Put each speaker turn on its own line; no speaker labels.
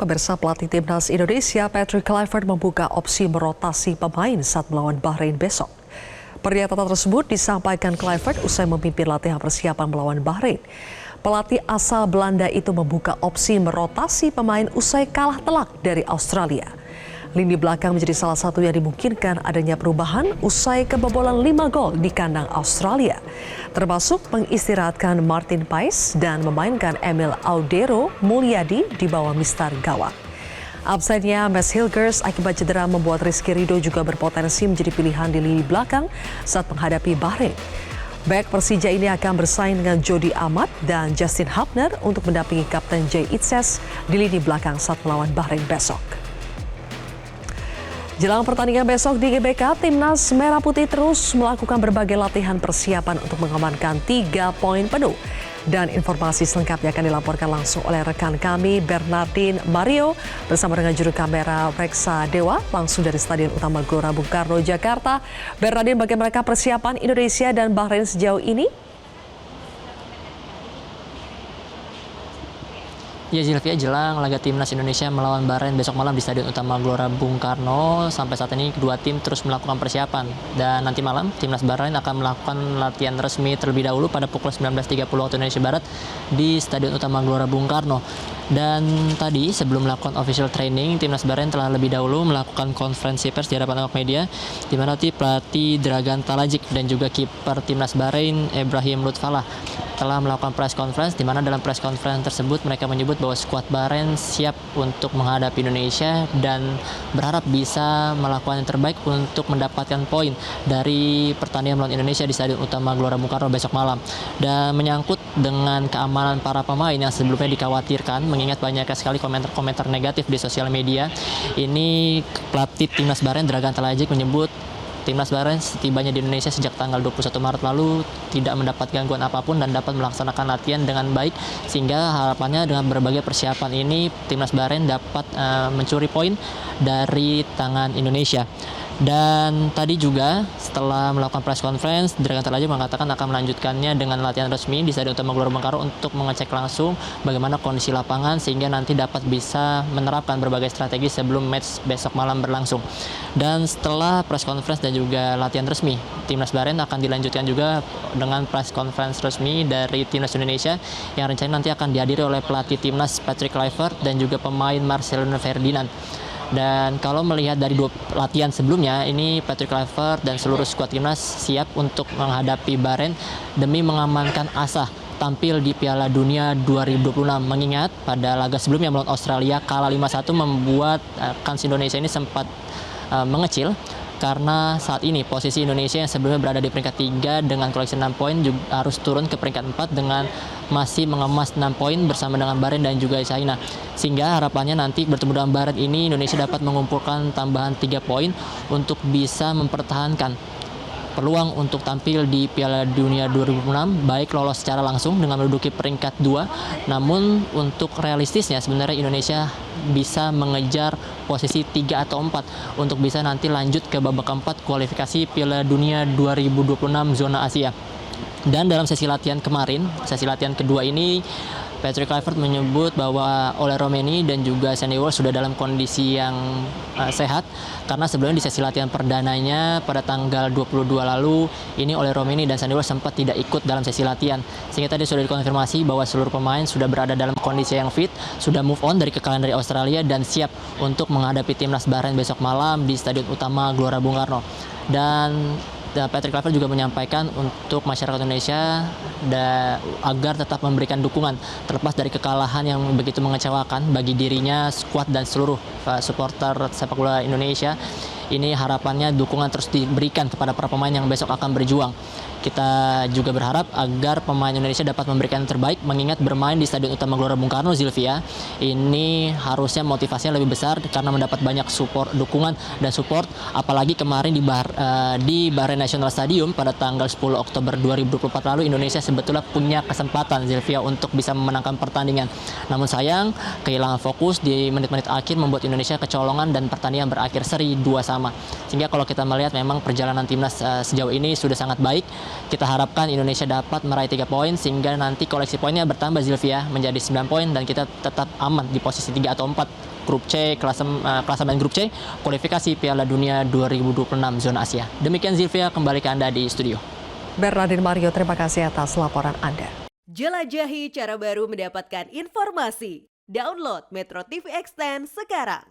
Pemirsa, pelatih timnas Indonesia Patrick Kluivert membuka opsi merotasi pemain saat melawan Bahrain besok. Pernyataan tersebut disampaikan Kluivert usai memimpin latihan persiapan melawan Bahrain. Pelatih asal Belanda itu membuka opsi merotasi pemain usai kalah telak dari Australia. Lini belakang menjadi salah satu yang dimungkinkan adanya perubahan usai kebobolan 5 gol di kandang Australia, termasuk mengistirahatkan Martin Paes dan memainkan Emil Audero Mulyadi di bawah mistar gawang. Absennya Max Hilgers akibat cedera membuat Rizky Ridho juga berpotensi menjadi pilihan di lini belakang saat menghadapi Bahrain. Bek Persija ini akan bersaing dengan Jody Amat dan Justin Hubner untuk mendampingi Kapten Jay Itzes di lini belakang saat melawan Bahrain besok. Jelang pertandingan besok di GBK, Timnas Merah Putih terus melakukan berbagai latihan persiapan untuk mengamankan 3 poin penuh. Dan informasi selengkapnya akan dilaporkan langsung oleh rekan kami Bernardin Mario bersama dengan juru kamera Reksa Dewa langsung dari Stadion Utama Gelora Bung Karno, Jakarta. Bernardin, bagaimana persiapan Indonesia dan Bahrain sejauh ini?
Ya Zilvia, jelang laga timnas Indonesia melawan Bahrain besok malam di Stadion Utama Gelora Bung Karno. Sampai saat ini kedua tim terus melakukan persiapan. Dan nanti malam timnas Bahrain akan melakukan latihan resmi terlebih dahulu pada pukul 19.30 waktu Indonesia Barat di Stadion Utama Gelora Bung Karno. Dan tadi sebelum melakukan official training, timnas Bahrain telah lebih dahulu melakukan konferensi pers di hadapan awak media, di mana pelatih Dragan Talajic dan juga kiper timnas Bahrain Ibrahim Lutfallah telah melakukan press conference, di mana dalam press conference tersebut mereka menyebut bahwa skuad Bahrain siap untuk menghadapi Indonesia dan berharap bisa melakukan yang terbaik untuk mendapatkan poin dari pertandingan melawan Indonesia di Stadion Utama Gelora Bung Karno besok malam. Dan menyangkut dengan keamanan para pemain yang sebelumnya dikhawatirkan, mengingat banyak sekali komentar-komentar negatif di sosial media, ini pelatih timnas Bahrain Dragan Talajic menyebut timnas Bahrain setibanya di Indonesia sejak tanggal 21 Maret lalu tidak mendapat gangguan apapun dan dapat melaksanakan latihan dengan baik, sehingga harapannya dengan berbagai persiapan ini timnas Bahrain dapat mencuri poin dari tangan Indonesia. Dan tadi juga setelah melakukan press conference, Dragan Talajic mengatakan akan melanjutkannya dengan latihan resmi di Stadion Utama Gelora Bung Karno untuk mengecek langsung bagaimana kondisi lapangan sehingga nanti dapat bisa menerapkan berbagai strategi sebelum match besok malam berlangsung. Dan setelah press conference dan juga latihan resmi, timnas Bahrain akan dilanjutkan juga dengan press conference resmi dari timnas Indonesia yang rencananya nanti akan dihadiri oleh pelatih timnas Patrick Kluivert dan juga pemain Marcelino Ferdinand. Dan kalau melihat dari 2 latihan sebelumnya, ini Patrick Kluivert dan seluruh skuad timnas siap untuk menghadapi Bahrain demi mengamankan asa tampil di Piala Dunia 2026. Mengingat pada laga sebelumnya melawan Australia kalah 5-1 membuat kans Indonesia ini sempat mengecil, karena saat ini posisi Indonesia yang sebelumnya berada di peringkat 3 dengan koleksi 6 poin juga harus turun ke peringkat 4 dengan masih mengemas 6 poin bersama dengan Bahrain dan juga China. Sehingga harapannya nanti bertemu dengan Bahrain ini Indonesia dapat mengumpulkan tambahan 3 poin untuk bisa mempertahankan peluang untuk tampil di Piala Dunia 2026, baik lolos secara langsung dengan menduduki peringkat 2, namun untuk realistisnya sebenarnya Indonesia bisa mengejar posisi 3 atau 4 untuk bisa nanti lanjut ke babak keempat kualifikasi Piala Dunia 2026 zona Asia. Dan dalam sesi latihan kemarin, sesi latihan kedua ini, Patrick Kluivert menyebut bahwa Ole Romeni dan juga Sandy Walsh sudah dalam kondisi yang sehat, karena sebelumnya di sesi latihan perdananya pada tanggal 22 lalu ini Ole Romeni dan Sandy Walsh sempat tidak ikut dalam sesi latihan, sehingga tadi sudah dikonfirmasi bahwa seluruh pemain sudah berada dalam kondisi yang fit, sudah move on dari kekalahan dari Australia dan siap untuk menghadapi timnas Bahrain besok malam di Stadion Utama Gelora Bung Karno. Dan Patrick Kluivert juga menyampaikan untuk masyarakat Indonesia agar tetap memberikan dukungan terlepas dari kekalahan yang begitu mengecewakan bagi dirinya, skuad dan seluruh supporter sepak bola Indonesia. Ini harapannya dukungan terus diberikan kepada para pemain yang besok akan berjuang. Kita juga berharap agar pemain Indonesia dapat memberikan yang terbaik, mengingat bermain di Stadion Utama Gelora Bung Karno, Zilvia, ini harusnya motivasinya lebih besar karena mendapat banyak dukungan dan support, apalagi kemarin di Bahrain National Stadium pada tanggal 10 Oktober 2024 lalu Indonesia sebetulnya punya kesempatan, Zilvia, untuk bisa memenangkan pertandingan. Namun sayang, kehilangan fokus di menit-menit akhir membuat Indonesia kecolongan dan pertandingan berakhir seri 2-2. Sehingga kalau kita melihat memang perjalanan timnas sejauh ini sudah sangat baik. Kita harapkan Indonesia dapat meraih 3 poin sehingga nanti koleksi poinnya bertambah, Zilvia, menjadi 9 poin dan kita tetap aman di posisi 3 atau 4 grup C, klasemen grup C, kualifikasi Piala Dunia 2026 zona Asia. Demikian Zilvia, kembali ke Anda di studio.
Bernardin Mario, terima kasih atas laporan Anda.
Jelajahi cara baru mendapatkan informasi. Download Metro TV Extend sekarang.